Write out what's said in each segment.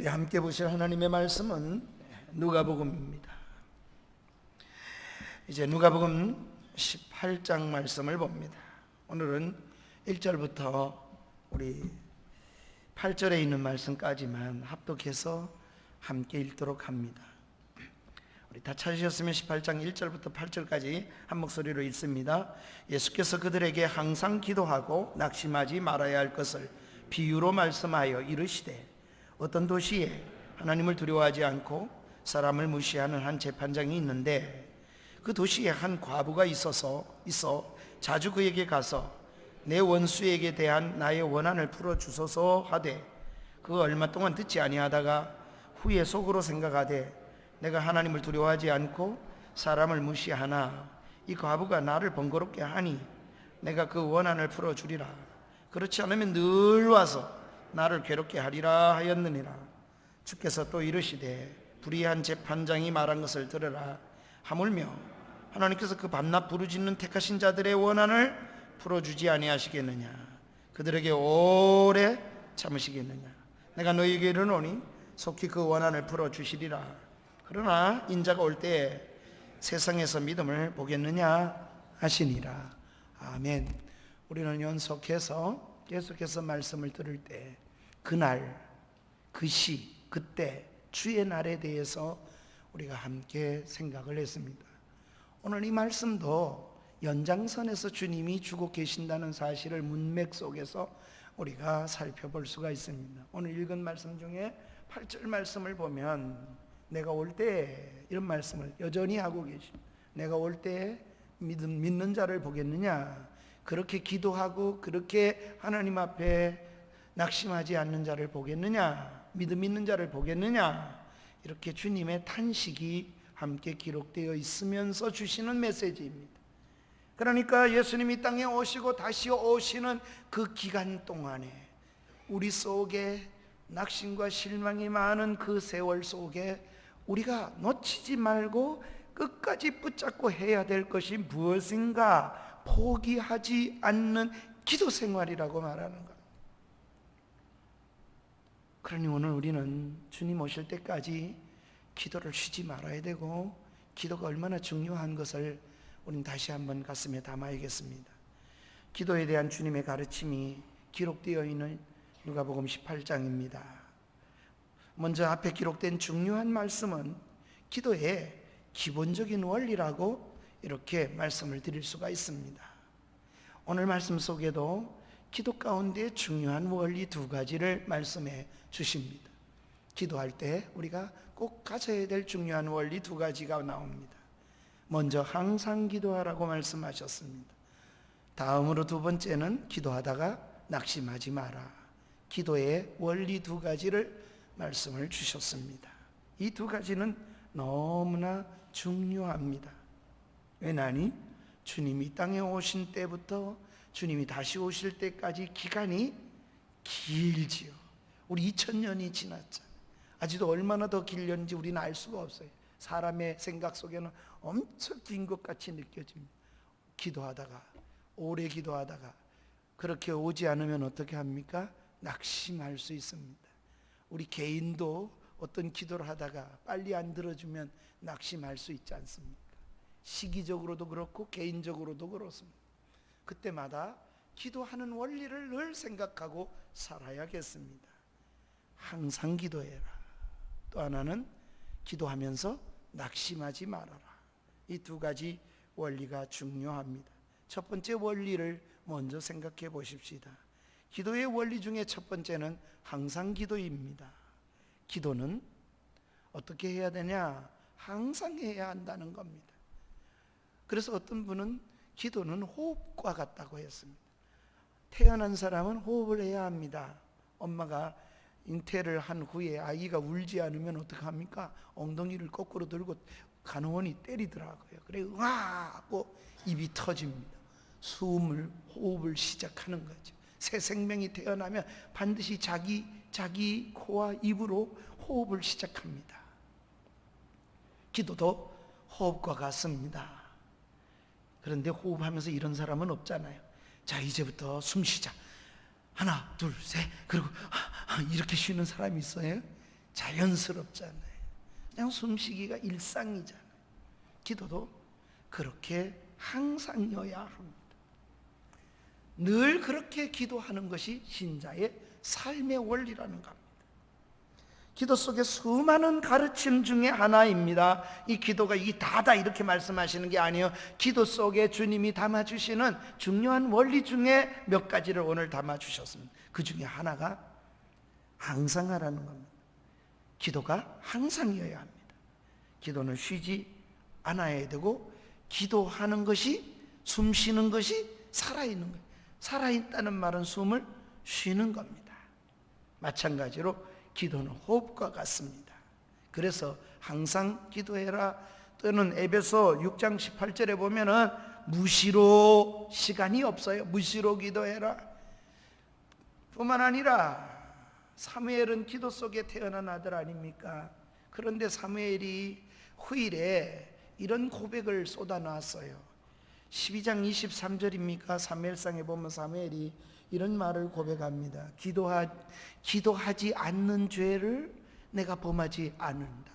우리 함께 보실 하나님의 말씀은 누가복음입니다. 이제 누가복음 18장 말씀을 봅니다. 오늘은 1절부터 우리 8절에 있는 말씀까지만 합독해서 함께 읽도록 합니다. 우리 다 찾으셨으면 18장 1절부터 8절까지 한 목소리로 읽습니다. 예수께서 그들에게 항상 기도하고 낙심하지 말아야 할 것을 비유로 말씀하여 이르시되, 어떤 도시에 하나님을 두려워하지 않고 사람을 무시하는 한 재판장이 있는데, 그 도시에 한 과부가 있어 자주 그에게 가서 내 원수에게 대한 나의 원한을 풀어주소서 하되, 그 얼마 동안 듣지 아니하다가 후에 속으로 생각하되, 내가 하나님을 두려워하지 않고 사람을 무시하나 이 과부가 나를 번거롭게 하니 내가 그 원한을 풀어주리라. 그렇지 않으면 늘 와서 나를 괴롭게 하리라 하였느니라. 주께서 또 이르시되, 불의한 재판장이 말한 것을 들으라. 하물며 하나님께서 그 밤낮 부르짖는 택하신 자들의 원한을 풀어주지 아니하시겠느냐? 그들에게 오래 참으시겠느냐? 내가 너희에게 이르노니 속히 그 원한을 풀어주시리라. 그러나 인자가 올 때에 세상에서 믿음을 보겠느냐 하시니라. 아멘. 우리는 연속해서 계속해서 말씀을 들을 때 그날, 그 시, 그때, 주의 날에 대해서 우리가 함께 생각을 했습니다. 오늘 이 말씀도 연장선에서 주님이 주고 계신다는 사실을 문맥 속에서 우리가 살펴볼 수가 있습니다. 오늘 읽은 말씀 중에 8절 말씀을 보면 내가 올 때, 이런 말씀을 여전히 하고 계십니다. 내가 올 때 믿는 자를 보겠느냐? 그렇게 기도하고 그렇게 하나님 앞에 낙심하지 않는 자를 보겠느냐? 믿음 있는 자를 보겠느냐? 이렇게 주님의 탄식이 함께 기록되어 있으면서 주시는 메시지입니다. 그러니까 예수님이 땅에 오시고 다시 오시는 그 기간 동안에 우리 속에 낙심과 실망이 많은 그 세월 속에 우리가 놓치지 말고 끝까지 붙잡고 해야 될 것이 무엇인가 포기하지 않는 기도 생활이라고 말하는 것. 그러니 오늘 우리는 주님 오실 때까지 기도를 쉬지 말아야 되고, 기도가 얼마나 중요한 것을 우리는 다시 한번 가슴에 담아야겠습니다. 기도에 대한 주님의 가르침이 기록되어 있는 누가복음 18장입니다. 먼저 앞에 기록된 중요한 말씀은 기도의 기본적인 원리라고 이렇게 말씀을 드릴 수가 있습니다. 오늘 말씀 속에도 기도 가운데 중요한 원리 두 가지를 말씀해 주십니다. 기도할 때 우리가 꼭 가져야 될 중요한 원리 두 가지가 나옵니다. 먼저 항상 기도하라고 말씀하셨습니다. 다음으로 두 번째는 기도하다가 낙심하지 마라. 기도의 원리 두 가지를 말씀을 주셨습니다. 이 두 가지는 너무나 중요합니다. 왜냐하니 주님이 땅에 오신 때부터 주님이 다시 오실 때까지 기간이 길지요. 우리 2000년이 지났잖아요. 아직도 얼마나 더 길는지 우리는 알 수가 없어요. 사람의 생각 속에는 엄청 긴 것 같이 느껴집니다. 기도하다가, 오래 기도하다가 그렇게 오지 않으면 어떻게 합니까? 낙심할 수 있습니다. 우리 개인도 어떤 기도를 하다가 빨리 안 들어주면 낙심할 수 있지 않습니까? 시기적으로도 그렇고 개인적으로도 그렇습니다. 그때마다 기도하는 원리를 늘 생각하고 살아야겠습니다. 항상 기도해라. 또 하나는 기도하면서 낙심하지 말아라. 이 두 가지 원리가 중요합니다. 첫 번째 원리를 먼저 생각해 보십시다. 기도의 원리 중에 첫 번째는 항상 기도입니다. 기도는 어떻게 해야 되냐? 항상 해야 한다는 겁니다. 그래서 어떤 분은 기도는 호흡과 같다고 했습니다. 태어난 사람은 호흡을 해야 합니다. 엄마가 잉태를 한 후에 아이가 울지 않으면 어떡합니까? 엉덩이를 거꾸로 들고 간호원이 때리더라고요. 그래 으아 하고 입이 터집니다. 호흡을 시작하는 거죠. 새 생명이 태어나면 반드시 자기 코와 입으로 호흡을 시작합니다. 기도도 호흡과 같습니다. 그런데 호흡하면서 이런 사람은 없잖아요. 자, 이제부터 숨 쉬자. 하나, 둘, 셋. 그리고 이렇게 쉬는 사람이 있어요? 자연스럽잖아요. 그냥 숨쉬기가 일상이잖아요. 기도도 그렇게 항상여야 합니다. 늘 그렇게 기도하는 것이 신자의 삶의 원리라는 겁니다. 기도 속에 수많은 가르침 중에 하나입니다. 이 기도가 이 다다 이렇게 말씀하시는 게 아니에요. 기도 속에 주님이 담아주시는 중요한 원리 중에 몇 가지를 오늘 담아주셨습니다. 그 중에 하나가 항상 하라는 겁니다. 기도가 항상이어야 합니다. 기도는 쉬지 않아야 되고, 기도하는 것이, 숨 쉬는 것이 살아있는 거예요. 살아있다는 말은 숨을 쉬는 겁니다. 마찬가지로 기도는 호흡과 같습니다. 그래서 항상 기도해라, 또는 에베소 6장 18절에 보면은 무시로, 시간이 없어요. 무시로 기도해라. 뿐만 아니라 사무엘은 기도 속에 태어난 아들 아닙니까? 그런데 사무엘이 후일에 이런 고백을 쏟아놨어요. 12장 23절입니까? 사무엘상에 보면 사무엘이 이런 말을 고백합니다. 기도하지 않는 죄를 내가 범하지 않는다.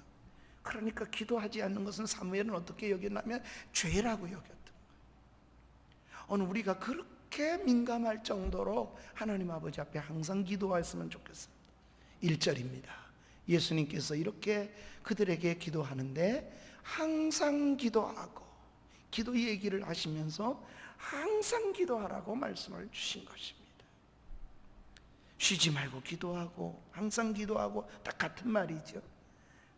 그러니까 기도하지 않는 것은 사무엘은 어떻게 여겼냐면 죄라고 여겼던 거예요. 오늘 우리가 그렇게 민감할 정도로 하나님 아버지 앞에 항상 기도했으면 좋겠습니다. 1절입니다. 예수님께서 이렇게 그들에게 기도하는데 항상 기도하고, 기도 얘기를 하시면서 항상 기도하라고 말씀을 주신 것입니다. 쉬지 말고 기도하고 항상 기도하고 딱 같은 말이죠.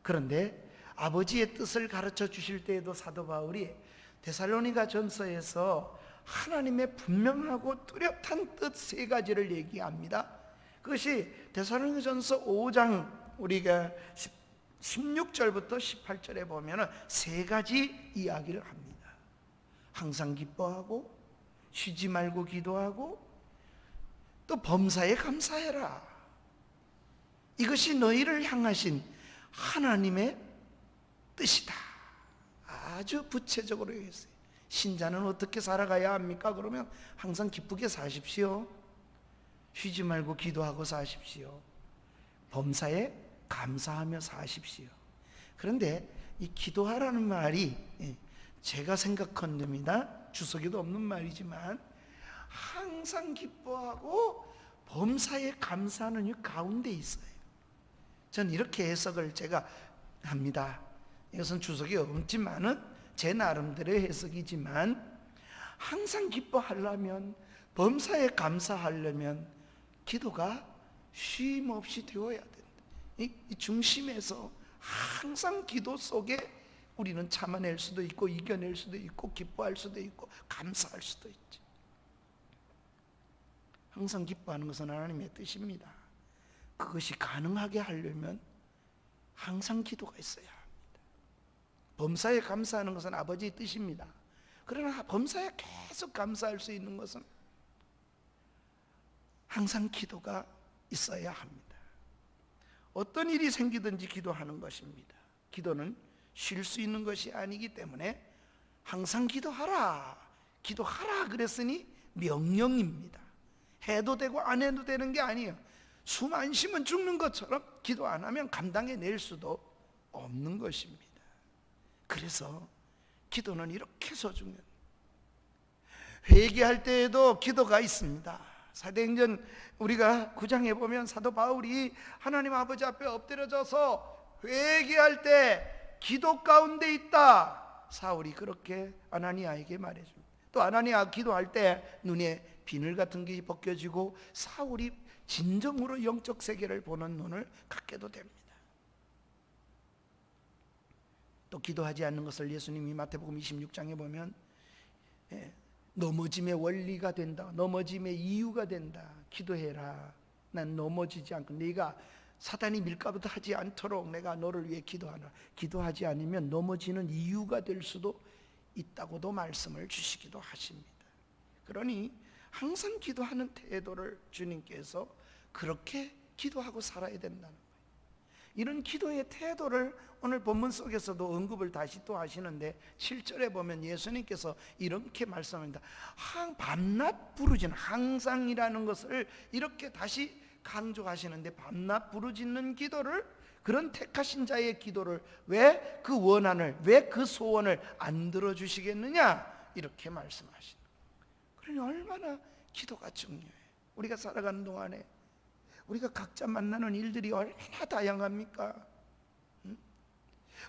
그런데 아버지의 뜻을 가르쳐 주실 때에도 사도 바울이 데살로니가 전서에서 하나님의 분명하고 뚜렷한 뜻 세 가지를 얘기합니다. 그것이 데살로니가 전서 5장 우리가 16절부터 18절에 보면 세 가지 이야기를 합니다. 항상 기뻐하고, 쉬지 말고 기도하고, 또 범사에 감사해라. 이것이 너희를 향하신 하나님의 뜻이다. 아주 구체적으로 얘기했어요. 신자는 어떻게 살아가야 합니까? 그러면 항상 기쁘게 사십시오. 쉬지 말고 기도하고 사십시오. 범사에 감사하며 사십시오. 그런데 이 기도하라는 말이 제가 생각한 겁니다. 주석에도 없는 말이지만 항상 기뻐하고 범사에 감사하는 이 가운데 있어요. 전 이렇게 해석을 제가 합니다. 이것은 주석이 없지만은 제 나름대로의 해석이지만, 항상 기뻐하려면, 범사에 감사하려면 기도가 쉼 없이 되어야 된다. 이 중심에서 항상 기도 속에 우리는 참아낼 수도 있고, 이겨낼 수도 있고, 기뻐할 수도 있고, 감사할 수도 있지. 항상 기뻐하는 것은 하나님의 뜻입니다. 그것이 가능하게 하려면 항상 기도가 있어야 합니다. 범사에 감사하는 것은 아버지의 뜻입니다. 그러나 범사에 계속 감사할 수 있는 것은 항상 기도가 있어야 합니다. 어떤 일이 생기든지 기도하는 것입니다. 기도는 쉴 수 있는 것이 아니기 때문에 항상 기도하라, 기도하라 그랬으니 명령입니다. 해도 되고 안 해도 되는 게 아니에요. 숨 안 쉬면 죽는 것처럼 기도 안 하면 감당해낼 수도 없는 것입니다. 그래서 기도는 이렇게 소중해요. 회개할 때에도 기도가 있습니다. 사도행전 우리가 9장에 보면 사도 바울이 하나님 아버지 앞에 엎드려져서 회개할 때 기도 가운데 있다, 사울이 그렇게 아나니아에게 말해줍니다. 또 아나니아 기도할 때 눈에 비늘 같은 게 벗겨지고 사울이 진정으로 영적 세계를 보는 눈을 갖게도 됩니다. 또 기도하지 않는 것을 예수님이 마태복음 26장에 보면 넘어짐의 원리가 된다, 넘어짐의 이유가 된다. 기도해라. 난 넘어지지 않고, 네가 사단이 밀가부터 하지 않도록 내가 너를 위해 기도하라. 기도하지 않으면 넘어지는 이유가 될 수도 있다고도 말씀을 주시기도 하십니다. 그러니 항상 기도하는 태도를 주님께서 그렇게 기도하고 살아야 된다는 거예요. 이런 기도의 태도를 오늘 본문 속에서도 언급을 다시 또 하시는데 7절에 보면 예수님께서 이렇게 말씀합니다. 밤낮 부르짖는, 항상이라는 것을 이렇게 다시 강조하시는데, 밤낮 부르짖는 기도를 그런 택하신 자의 기도를 왜 그 원한을, 왜 그 소원을 안 들어주시겠느냐, 이렇게 말씀하시는 거예요. 그러니 얼마나 기도가 중요해. 우리가 살아가는 동안에 우리가 각자 만나는 일들이 얼마나 다양합니까?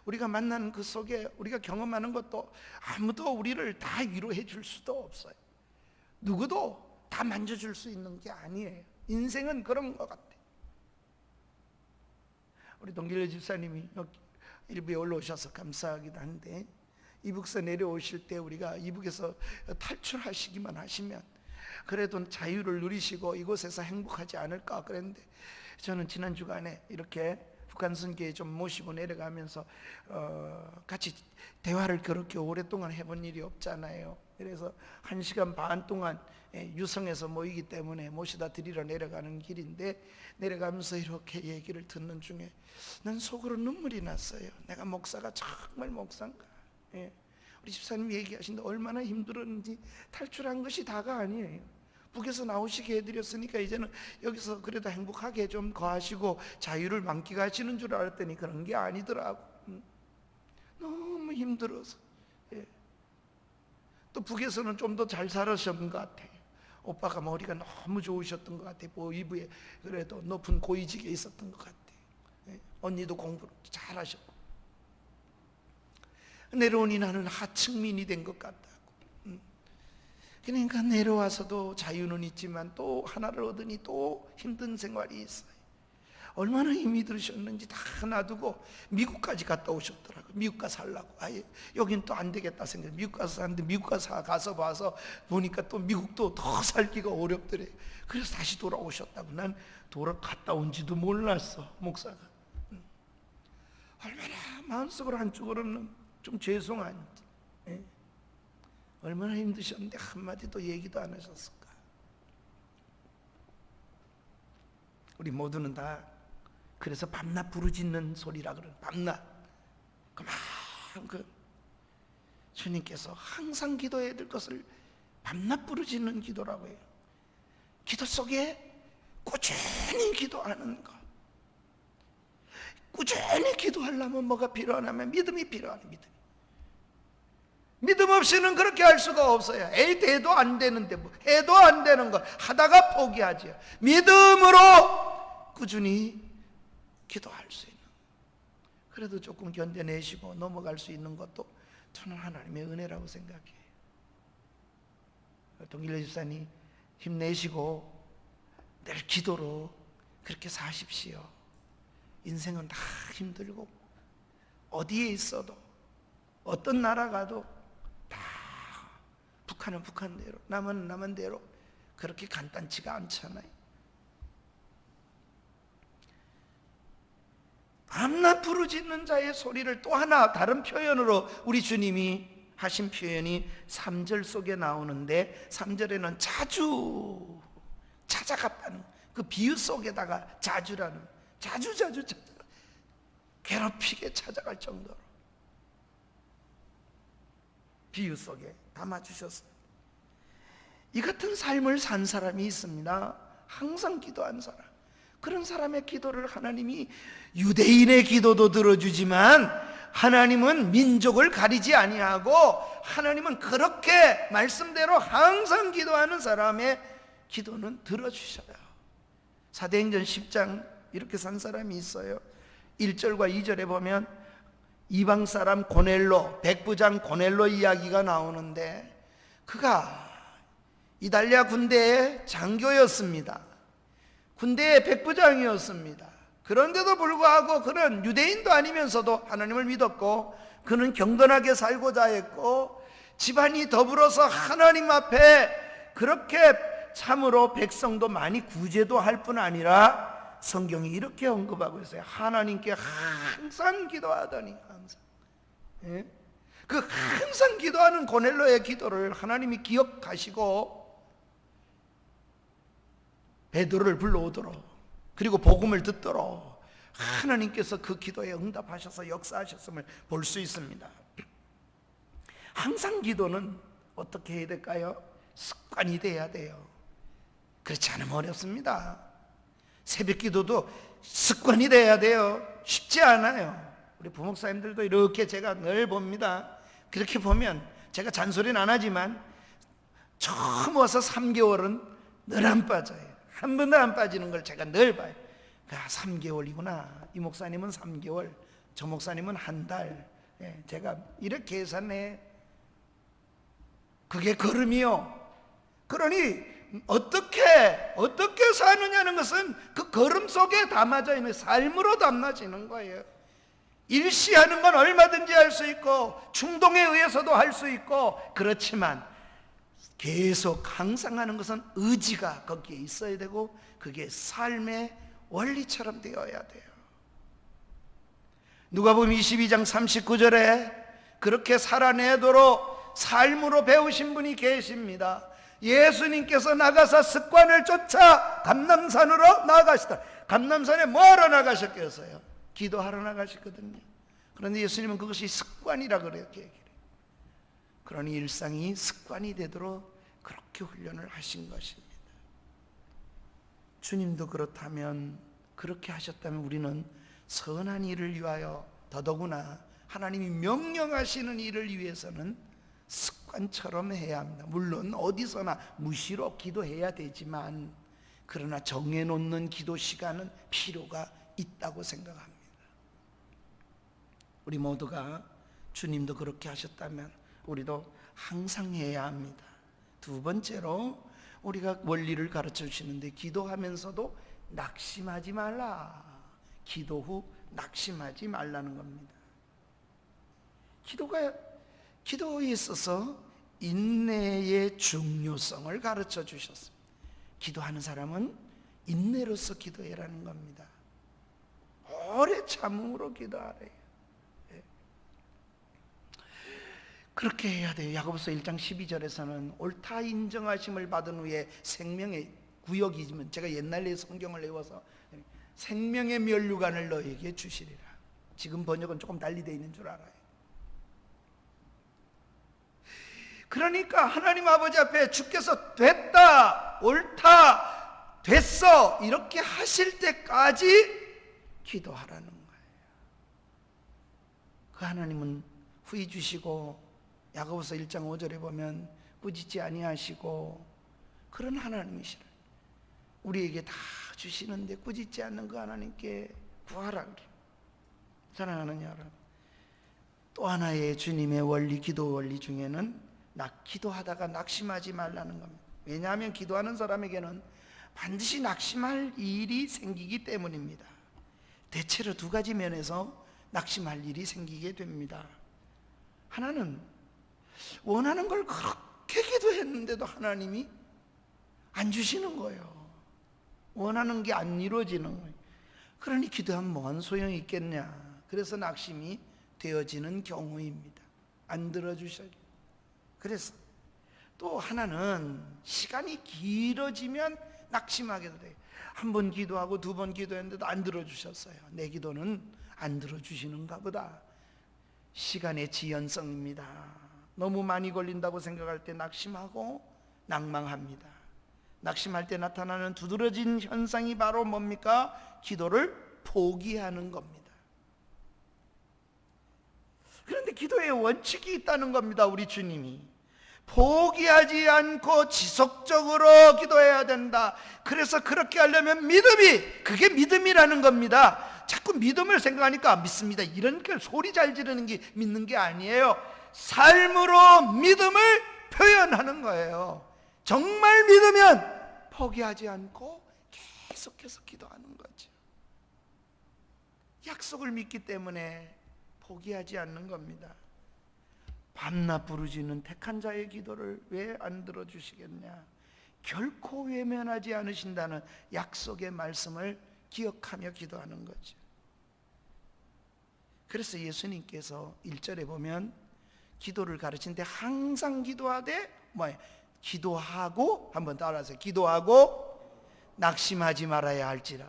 우리가 만나는 그 속에 우리가 경험하는 것도 아무도 우리를 다 위로해 줄 수도 없어요. 누구도 다 만져줄 수 있는 게 아니에요. 인생은 그런 것 같아요. 우리 동길래 집사님이 일부에 올라오셔서 감사하기도 한데, 이북서 내려오실 때 우리가 이북에서 탈출하시기만 하시면 그래도 자유를 누리시고 이곳에서 행복하지 않을까 그랬는데, 저는 지난 주간에 이렇게 북한 선교에 좀 모시고 내려가면서 같이 대화를 그렇게 오랫동안 해본 일이 없잖아요. 그래서 1시간 반 동안 유성에서 모이기 때문에 모시다 드리러 내려가는 길인데, 내려가면서 이렇게 얘기를 듣는 중에 난 속으로 눈물이 났어요. 내가 목사가 정말 목사인가? 우리 집사님이 얘기하신데 얼마나 힘들었는지. 탈출한 것이 다가 아니에요. 북에서 나오시게 해드렸으니까 이제는 여기서 그래도 행복하게 좀 거하시고 자유를 만끽하시는 줄 알았더니 그런 게 아니더라고. 너무 힘들어서. 또 북에서는 좀 더 잘 살으셨던 것 같아요. 오빠가 머리가 너무 좋으셨던 것 같아요. 보이부에 그래도 높은 고위직에 있었던 것 같아요. 언니도 공부를 잘하셨고. 내려오니 나는 하층민이 된 것 같다고. 그러니까 내려와서도 자유는 있지만 또 하나를 얻으니 또 힘든 생활이 있어요. 얼마나 힘이 들으셨는지 다 놔두고 미국까지 갔다 오셨더라고요. 미국 가서 살라고. 아예 여긴 또 안 되겠다 생각해. 미국 가서 사는데 미국 가서 봐서 보니까 또 미국도 더 살기가 어렵더래. 그래서 다시 돌아오셨다고. 난 갔다 온지도 몰랐어, 목사가. 얼마나 마음속으로 한쪽으로는 좀 죄송한지. 얼마나 힘드셨는데 한마디도 얘기도 안 하셨을까. 우리 모두는 다 그래서 밤낮 부르짖는 소리라 그래요. 밤낮 그만큼 주님께서 항상 기도해야 될 것을 밤낮 부르짖는 기도라고 해요. 기도 속에 꾸준히 기도하는 것. 꾸준히 기도하려면 뭐가 필요하냐면 믿음이 필요하네. 믿음 없이는 그렇게 할 수가 없어요. 해도 안 되는데 뭐 해도 안 되는 거 하다가 포기하죠. 믿음으로 꾸준히 기도할 수 있는, 그래도 조금 견뎌내시고 넘어갈 수 있는 것도 저는 하나님의 은혜라고 생각해요. 동길래 집사님 힘내시고 늘 기도로 그렇게 사십시오. 인생은 다 힘들고 어디에 있어도 어떤 나라 가도 다 북한은 북한대로 남은 남은대로 그렇게 간단치가 않잖아요. 밤낮 부르짖는 자의 소리를 또 하나 다른 표현으로 우리 주님이 하신 표현이 3절 속에 나오는데, 3절에는 자주 찾아갔다는 그 비유 속에다가 자주 괴롭히게 찾아갈 정도로 비유 속에 담아주셨어요. 이 같은 삶을 산 사람이 있습니다. 항상 기도한 사람. 그런 사람의 기도를 하나님이, 유대인의 기도도 들어주지만 하나님은 민족을 가리지 아니하고 하나님은 그렇게 말씀대로 항상 기도하는 사람의 기도는 들어주셔요. 사도행전 10장 이렇게 산 사람이 있어요. 1절과 2절에 보면 이방 사람 고넬로, 백부장 고넬로 이야기가 나오는데, 그가 이달리아 군대의 장교였습니다. 군대의 백부장이었습니다. 그런데도 불구하고 그는 유대인도 아니면서도 하나님을 믿었고, 그는 경건하게 살고자 했고, 집안이 더불어서 하나님 앞에 그렇게 참으로 백성도 많이 구제도 할 뿐 아니라, 성경이 이렇게 언급하고 있어요. 하나님께 항상 기도하더니, 항상. 그 항상 기도하는 고넬로의 기도를 하나님이 기억하시고 베드로를 불러오도록, 그리고 복음을 듣도록 하나님께서 그 기도에 응답하셔서 역사하셨음을 볼 수 있습니다. 항상 기도는 어떻게 해야 될까요? 습관이 돼야 돼요. 그렇지 않으면 어렵습니다. 새벽 기도도 습관이 돼야 돼요. 쉽지 않아요. 우리 부목사님들도 이렇게 제가 늘 봅니다. 그렇게 보면 제가 잔소리는 안 하지만 처음 와서 3개월은 늘 안 빠져요. 한 번도 안 빠지는 걸 제가 늘 봐요. 3개월이구나. 이 목사님은 3개월, 저 목사님은 한 달. 제가 이렇게 계산해. 그게 걸음이요. 그러니 어떻게 사느냐는 것은 그 걸음 속에 담아져 있는 삶으로 담아지는 거예요. 일시하는 건 얼마든지 할 수 있고 충동에 의해서도 할 수 있고, 그렇지만 계속 항상 하는 것은 의지가 거기에 있어야 되고, 그게 삶의 원리처럼 되어야 돼요. 누가복음 22장 39절에 그렇게 살아내도록 삶으로 배우신 분이 계십니다. 예수님께서 나가사 습관을 쫓아 감람산으로 나가시다. 감람산에 뭐하러 나가셨겠어요? 기도하러 나가셨거든요. 그런데 예수님은 그것이 습관이라 그래요. 그러니 일상이 습관이 되도록 그렇게 훈련을 하신 것입니다. 주님도 그렇다면, 그렇게 하셨다면 우리는 선한 일을 위하여, 더더구나 하나님이 명령하시는 일을 위해서는 습관처럼 해야 합니다. 물론 어디서나 무시로 기도해야 되지만, 그러나 정해놓는 기도 시간은 필요가 있다고 생각합니다. 우리 모두가 주님도 그렇게 하셨다면 우리도 항상 해야 합니다. 두 번째로 우리가 원리를 가르쳐 주시는데, 기도하면서도 낙심하지 말라. 기도 후 낙심하지 말라는 겁니다. 기도에 있어서 인내의 중요성을 가르쳐 주셨습니다. 기도하는 사람은 인내로서 기도해라는 겁니다. 오래 참음으로 기도하래요. 그렇게 해야 돼요. 야고보서 1장 12절에서는 옳다 인정하심을 받은 후에 생명의 구역이지만, 제가 옛날에 성경을 외워서 생명의 면류관을 너에게 주시리라. 지금 번역은 조금 달리 되어 있는 줄 알아요. 그러니까 하나님 아버지 앞에 주께서 됐다, 옳다, 됐어 이렇게 하실 때까지 기도하라는 거예요. 그 하나님은 후히 주시고, 야고보서 1장 5절에 보면 꾸짖지 아니하시고 그런 하나님이시라. 우리에게 다 주시는데 꾸짖지 않는 그 하나님께 구하라 그래요. 사랑하는 여러분, 또 하나의 주님의 원리, 기도 원리 중에는 기도하다가 낙심하지 말라는 겁니다. 왜냐하면 기도하는 사람에게는 반드시 낙심할 일이 생기기 때문입니다. 대체로 두 가지 면에서 낙심할 일이 생기게 됩니다. 하나는 원하는 걸 그렇게 기도했는데도 하나님이 안 주시는 거예요. 원하는 게 안 이루어지는 거예요. 그러니 기도하면 뭔 소용이 있겠냐. 그래서 낙심이 되어지는 경우입니다. 안 들어주셔요. 그래서 또 하나는 시간이 길어지면 낙심하게 돼요. 한 번 기도하고 두 번 기도했는데도 안 들어주셨어요. 내 기도는 안 들어주시는가 보다. 시간의 지연성입니다. 너무 많이 걸린다고 생각할 때 낙심하고 낭망합니다. 낙심할 때 나타나는 두드러진 현상이 바로 뭡니까? 기도를 포기하는 겁니다. 그런데 기도에 원칙이 있다는 겁니다. 우리 주님이 포기하지 않고 지속적으로 기도해야 된다. 그래서 그렇게 하려면 그게 믿음이라는 겁니다. 자꾸 믿음을 생각하니까 믿습니다 이런 게 소리 잘 지르는 게 믿는 게 아니에요. 삶으로 믿음을 표현하는 거예요. 정말 믿으면 포기하지 않고 계속해서 기도하는 거죠. 약속을 믿기 때문에 포기하지 않는 겁니다. 밤낮 부르짖는 택한 자의 기도를 왜 안 들어주시겠냐. 결코 외면하지 않으신다는 약속의 말씀을 기억하며 기도하는 거죠. 그래서 예수님께서 1절에 보면 기도를 가르치는데 항상 기도하되 기도하고, 한번 따라하세요. 기도하고 낙심하지 말아야 할지라.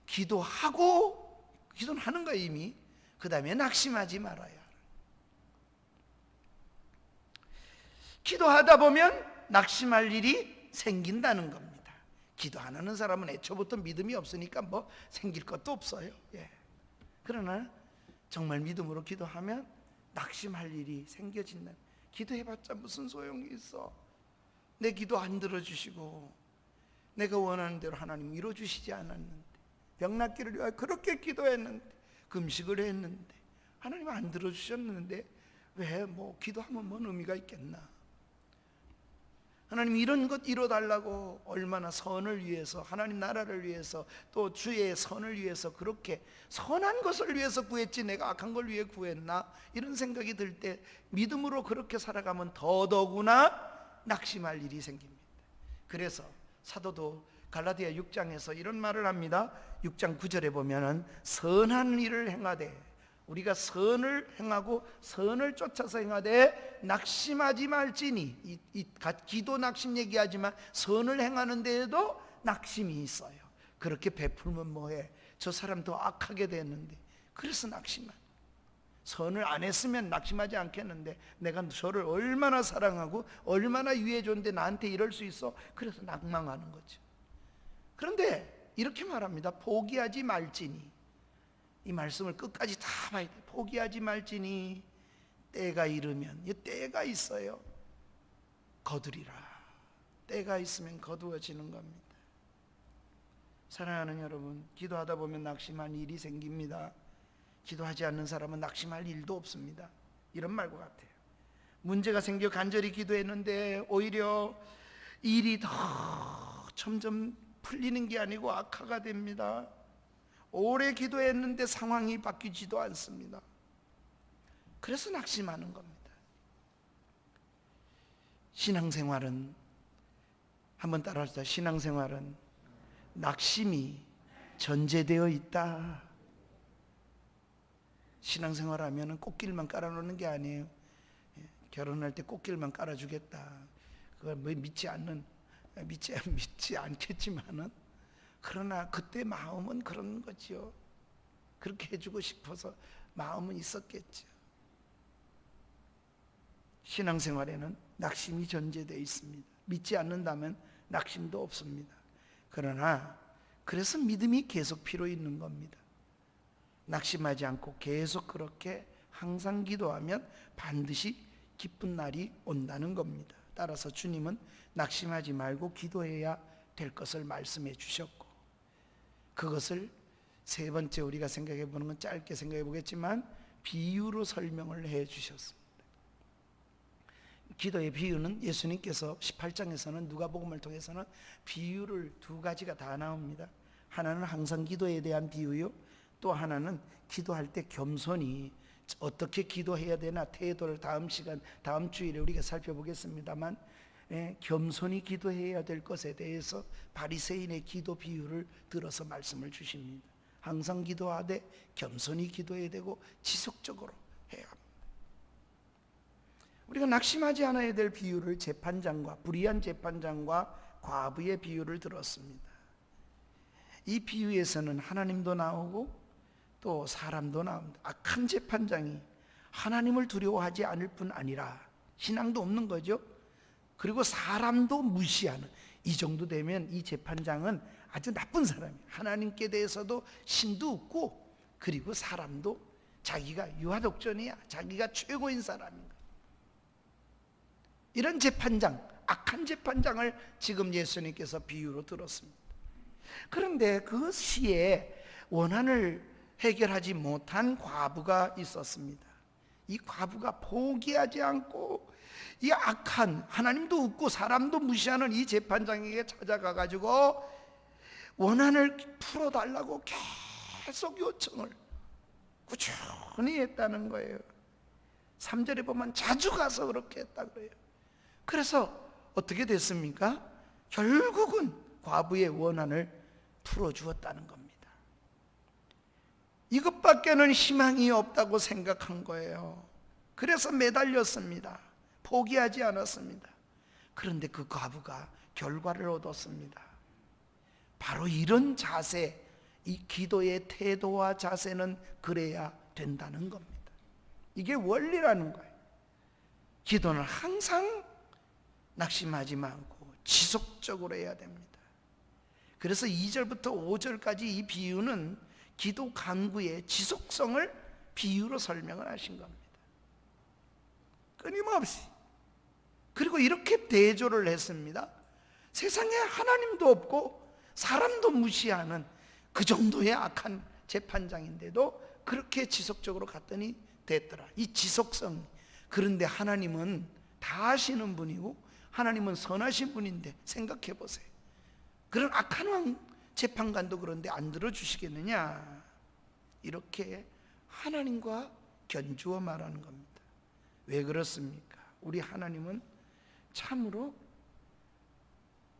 기도하고, 기도는 하는 거예요 이미. 그 다음에 낙심하지 말아야. 기도하다 보면 낙심할 일이 생긴다는 겁니다. 기도 안 하는 사람은 애초부터 믿음이 없으니까 뭐 생길 것도 없어요. 예. 그러나 정말 믿음으로 기도하면 낙심할 일이 생겨진다. 기도해봤자 무슨 소용이 있어. 내 기도 안 들어주시고 내가 원하는 대로 하나님 이루어주시지 않았는데, 병 낫기를 위하여 그렇게 기도했는데, 금식을 했는데 하나님 안 들어주셨는데 왜 뭐 기도하면 뭔 의미가 있겠나. 하나님 이런 것 이뤄달라고 얼마나 선을 위해서, 하나님 나라를 위해서, 또 주의 선을 위해서 그렇게 선한 것을 위해서 구했지 내가 악한 걸 위해 구했나, 이런 생각이 들 때 믿음으로 그렇게 살아가면 더더구나 낙심할 일이 생깁니다. 그래서 사도도 갈라디아 6장에서 이런 말을 합니다. 6장 9절에 보면은 선한 일을 행하되, 우리가 선을 행하고 선을 쫓아서 행하되 낙심하지 말지니, 기도 낙심 얘기하지만 선을 행하는 데에도 낙심이 있어요. 그렇게 베풀면 뭐해, 저 사람 더 악하게 됐는데, 그래서 낙심한. 선을 안 했으면 낙심하지 않겠는데 내가 저를 얼마나 사랑하고 얼마나 위해 줬는데 나한테 이럴 수 있어? 그래서 낙망하는 거죠. 그런데 이렇게 말합니다. 포기하지 말지니, 이 말씀을 끝까지 다 봐야 돼. 포기하지 말지니 때가 이르면, 이 때가 있어요. 거두리라. 때가 있으면 거두어지는 겁니다. 사랑하는 여러분, 기도하다 보면 낙심한 일이 생깁니다. 기도하지 않는 사람은 낙심할 일도 없습니다. 이런 말과 같아요. 문제가 생겨 간절히 기도했는데 오히려 일이 더 점점 풀리는 게 아니고 악화가 됩니다. 오래 기도했는데 상황이 바뀌지도 않습니다. 그래서 낙심하는 겁니다. 신앙생활은, 한번 따라하시죠. 신앙생활은 낙심이 전제되어 있다. 신앙생활하면 꽃길만 깔아놓는 게 아니에요. 결혼할 때 꽃길만 깔아주겠다, 그걸 뭐 믿지 않겠지만은, 그러나 그때 마음은 그런 거지요. 그렇게 해주고 싶어서 마음은 있었겠죠. 신앙생활에는 낙심이 전제되어 있습니다. 믿지 않는다면 낙심도 없습니다. 그러나 그래서 믿음이 계속 필요 있는 겁니다. 낙심하지 않고 계속 그렇게 항상 기도하면 반드시 기쁜 날이 온다는 겁니다. 따라서 주님은 낙심하지 말고 기도해야 될 것을 말씀해 주셨고, 그것을 세 번째 우리가 생각해 보는 건 짧게 생각해 보겠지만 비유로 설명을 해 주셨습니다. 기도의 비유는 예수님께서 18장에서는, 누가복음을 통해서는 비유를 두 가지가 다 나옵니다. 하나는 항상 기도에 대한 비유요, 또 하나는 기도할 때 겸손히 어떻게 기도해야 되나 태도를 다음 주일에 우리가 살펴보겠습니다만, 겸손히 기도해야 될 것에 대해서 바리새인의 기도 비유를 들어서 말씀을 주십니다. 항상 기도하되 겸손히 기도해야 되고 지속적으로 해야 합니다. 우리가 낙심하지 않아야 될 비유를 재판장과, 불의한 재판장과 과부의 비유를 들었습니다. 이 비유에서는 하나님도 나오고 또 사람도 나옵니다. 악한 재판장이 하나님을 두려워하지 않을 뿐 아니라 신앙도 없는 거죠. 그리고 사람도 무시하는, 이 정도 되면 이 재판장은 아주 나쁜 사람이에요. 하나님께 대해서도 신도 없고, 그리고 사람도 자기가 유아독존이야, 자기가 최고인 사람인 거예요. 이런 재판장, 악한 재판장을 지금 예수님께서 비유로 들었습니다. 그런데 그 시에 원한을 해결하지 못한 과부가 있었습니다. 이 과부가 포기하지 않고 이 악한, 하나님도 없고 사람도 무시하는 이 재판장에게 찾아가 가지고 원한을 풀어달라고 계속 요청을 꾸준히 했다는 거예요. 3절에 보면 자주 가서 그렇게 했다 그래요. 그래서 어떻게 됐습니까? 결국은 과부의 원한을 풀어주었다는 겁니다. 이것밖에는 희망이 없다고 생각한 거예요. 그래서 매달렸습니다. 포기하지 않았습니다. 그런데 그 과부가 결과를 얻었습니다. 바로 이런 자세, 이 기도의 태도와 자세는 그래야 된다는 겁니다. 이게 원리라는 거예요. 기도는 항상 낙심하지 말고 지속적으로 해야 됩니다. 그래서 2절부터 5절까지 이 비유는 기도 간구의 지속성을 비유로 설명을 하신 겁니다. 끊임없이. 그리고 이렇게 대조를 했습니다. 세상에 하나님도 없고 사람도 무시하는 그 정도의 악한 재판장인데도 그렇게 지속적으로 갔더니 됐더라. 이 지속성. 그런데 하나님은 다 아시는 분이고 하나님은 선하신 분인데 생각해 보세요. 그런 악한 왕 재판관도 그런데 안 들어주시겠느냐? 이렇게 하나님과 견주어 말하는 겁니다. 왜 그렇습니까? 우리 하나님은 참으로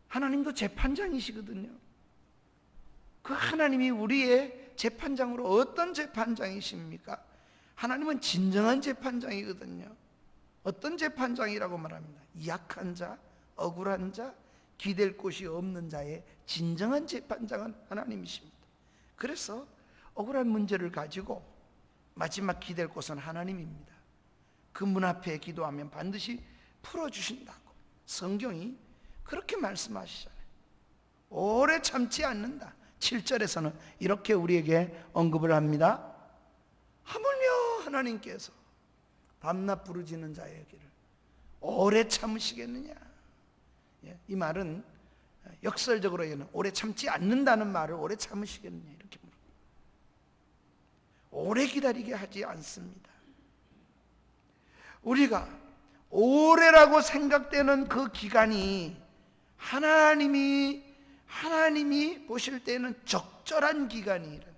하나님도 재판장이시거든요. 그 하나님이 우리의 재판장으로 어떤 재판장이십니까? 하나님은 진정한 재판장이거든요. 어떤 재판장이라고 말합니다. 약한 자, 억울한 자, 기댈 곳이 없는 자의 진정한 재판장은 하나님이십니다. 그래서 억울한 문제를 가지고 마지막 기댈 곳은 하나님입니다. 그 문 앞에 기도하면 반드시 풀어주신다고 성경이 그렇게 말씀하시잖아요. 오래 참지 않는다. 7절에서는 이렇게 우리에게 언급을 합니다. 하물며 하나님께서 밤낮 부르짖는 자에게를 오래 참으시겠느냐? 이 말은 역설적으로는 오래 참지 않는다는 말을 오래 참으시겠느냐 이렇게 물어요. 오래 기다리게 하지 않습니다. 우리가 오래라고 생각되는 그 기간이 하나님이 보실 때는 적절한 기간이라.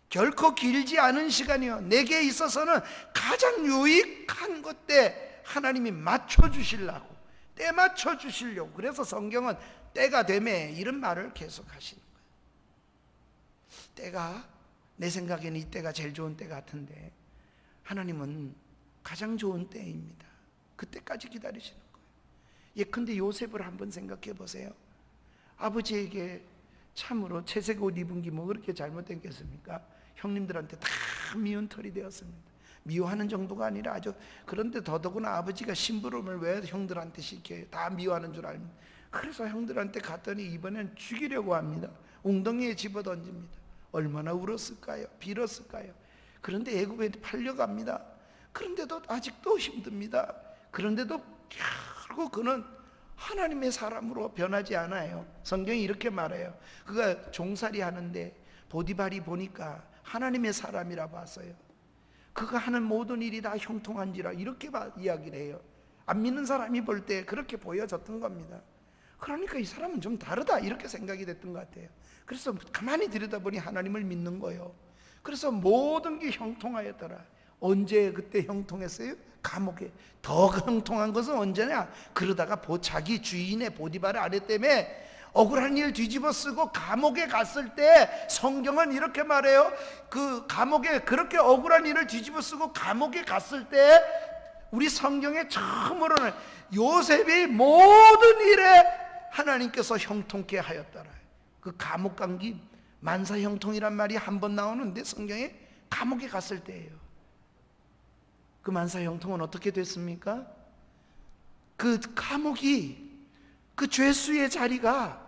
결코 길지 않은 시간이요. 내게 있어서는 가장 유익한 것 때 하나님이 맞춰주시려고, 때 맞춰주시려고. 그래서 성경은 때가 되매 이런 말을 계속 하시는 거예요. 때가, 내 생각에는 이 때가 제일 좋은 때 같은데 하나님은 가장 좋은 때입니다. 그때까지 기다리시는 거예요. 예컨대 요셉을 한번 생각해 보세요. 아버지에게 참으로 채색 옷 입은 게 뭐 그렇게 잘못됐겠습니까? 형님들한테 다 미운 털이 되었습니다. 미워하는 정도가 아니라 아주, 그런데 더더구나 아버지가 심부름을 왜 형들한테 시켜요? 다 미워하는 줄 알면. 그래서 형들한테 갔더니 이번엔 죽이려고 합니다. 웅덩이에 집어던집니다. 얼마나 울었을까요? 빌었을까요? 그런데 애굽에 팔려갑니다. 그런데도 아직도 힘듭니다. 그런데도 결국 그는 하나님의 사람으로 변하지 않아요. 성경이 이렇게 말해요. 그가 종살이 하는데 보디발이 보니까 하나님의 사람이라 봤어요. 그가 하는 모든 일이 다 형통한지라 이렇게 이야기를 해요. 안 믿는 사람이 볼 때 그렇게 보여졌던 겁니다. 그러니까 이 사람은 좀 다르다 이렇게 생각이 됐던 것 같아요. 그래서 가만히 들여다보니 하나님을 믿는 거예요. 그래서 모든 게 형통하였더라. 언제 그때 형통했어요? 감옥에. 더 형통한 것은 언제냐? 그러다가 자기 주인의 보디발의 아내 때문에 억울한 일 뒤집어 쓰고 감옥에 갔을 때 성경은 이렇게 말해요. 그 감옥에 그렇게 억울한 일을 뒤집어 쓰고 감옥에 갔을 때 우리 성경에 처음으로는 요셉이 모든 일에 하나님께서 형통케 하였더라. 그 감옥 감기 만사 형통이란 말이 한 번 나오는데 성경에 감옥에 갔을 때예요. 그 만사 형통은 어떻게 됐습니까? 그 감옥이, 그 죄수의 자리가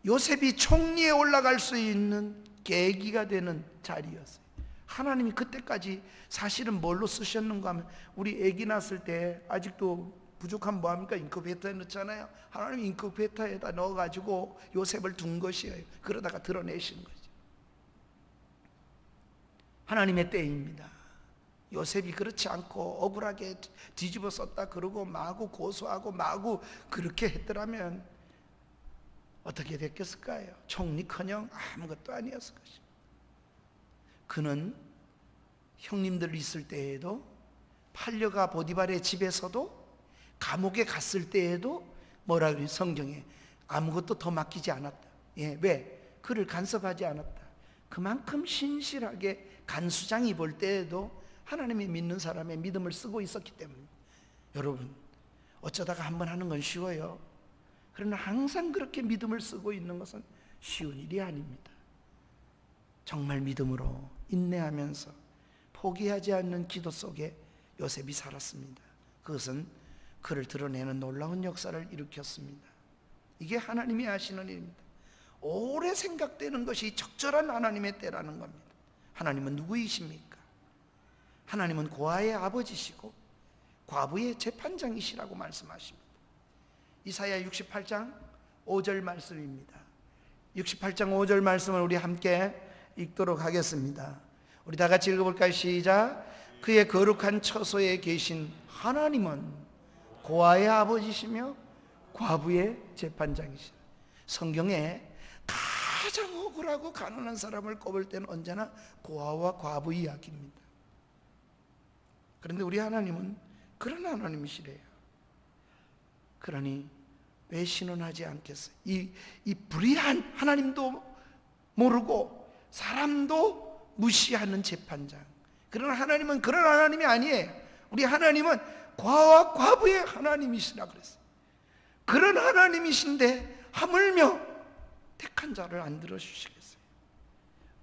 요셉이 총리에 올라갈 수 있는 계기가 되는 자리였어요. 하나님이 그때까지 사실은 뭘로 쓰셨는가 하면, 우리 아기 낳았을 때 아직도 부족하면 뭐합니까? 인큐베이터에 넣잖아요. 하나님이 인큐베이터에다 넣어가지고 요셉을 둔 것이에요. 그러다가 드러내신 거죠. 하나님의 때입니다. 요셉이 그렇지 않고 억울하게 뒤집어 썼다 그러고 마구 고소하고 마구 그렇게 했더라면 어떻게 됐겠을까요? 총리커녕 아무것도 아니었을 것입니다. 그는 형님들 있을 때에도, 팔려가 보디발의 집에서도, 감옥에 갔을 때에도 뭐라 그래요? 성경에 아무것도 더 맡기지 않았다. 왜? 그를 간섭하지 않았다. 그만큼 신실하게 간수장이 볼 때에도 하나님이 믿는 사람의 믿음을 쓰고 있었기 때문에. 여러분, 어쩌다가 한번 하는 건 쉬워요. 그러나 항상 그렇게 믿음을 쓰고 있는 것은 쉬운 일이 아닙니다. 정말 믿음으로 인내하면서 포기하지 않는 기도 속에 요셉이 살았습니다. 그것은 그를 드러내는 놀라운 역사를 일으켰습니다. 이게 하나님이 하시는 일입니다. 오래 생각되는 것이 적절한 하나님의 때라는 겁니다. 하나님은 누구이십니까? 하나님은 고아의 아버지시고 과부의 재판장이시라고 말씀하십니다. 이사야 68장 5절 말씀입니다. 68장 5절 말씀을 우리 함께 읽도록 하겠습니다. 우리 다 같이 읽어볼까요? 시작. 그의 거룩한 처소에 계신 하나님은 고아의 아버지시며 과부의 재판장이시다. 성경에 가장 억울하고 가난한 사람을 꼽을 때는 언제나 고아와 과부 이야기입니다. 그런데 우리 하나님은 그런 하나님이시래요. 그러니 왜 신원하지 않겠어요? 이 불의한 하나님도 모르고 사람도 무시하는 재판장, 그런 하나님은 그런 하나님이 아니에요. 우리 하나님은 과와 과부의 하나님이시라 그랬어요. 그런 하나님이신데 하물며 택한 자를 안 들어주시겠어요?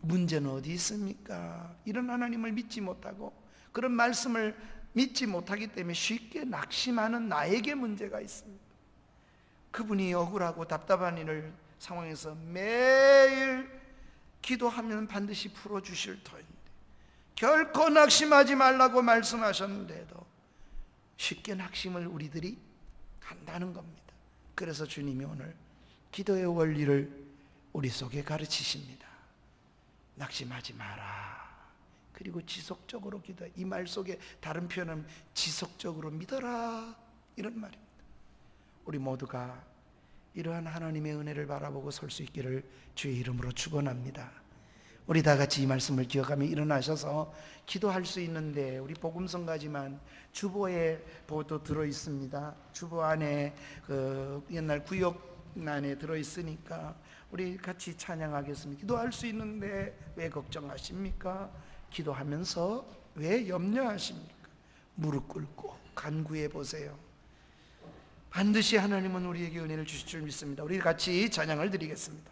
문제는 어디 있습니까? 이런 하나님을 믿지 못하고 그런 말씀을 믿지 못하기 때문에 쉽게 낙심하는 나에게 문제가 있습니다. 그분이 억울하고 답답한 일을 상황에서 매일 기도하면 반드시 풀어주실 터인데 결코 낙심하지 말라고 말씀하셨는데도 쉽게 낙심을 우리들이 한다는 겁니다. 그래서 주님이 오늘 기도의 원리를 우리 속에 가르치십니다. 낙심하지 마라. 그리고 지속적으로 기도해. 이 말 속에 다른 표현은 지속적으로 믿어라, 이런 말입니다. 우리 모두가 이러한 하나님의 은혜를 바라보고 설 수 있기를 주의 이름으로 축원합니다. 우리 다 같이 이 말씀을 기억하며 일어나셔서 기도할 수 있는데, 우리 복음성가지만 주보에 보도 들어 있습니다. 주보 안에 그 옛날 구역란에 들어 있으니까 우리 같이 찬양하겠습니다. 기도할 수 있는데 왜 걱정하십니까? 기도하면서 왜 염려하십니까? 무릎 꿇고 간구해 보세요. 반드시 하나님은 우리에게 은혜를 주실 줄 믿습니다. 우리 같이 찬양을 드리겠습니다.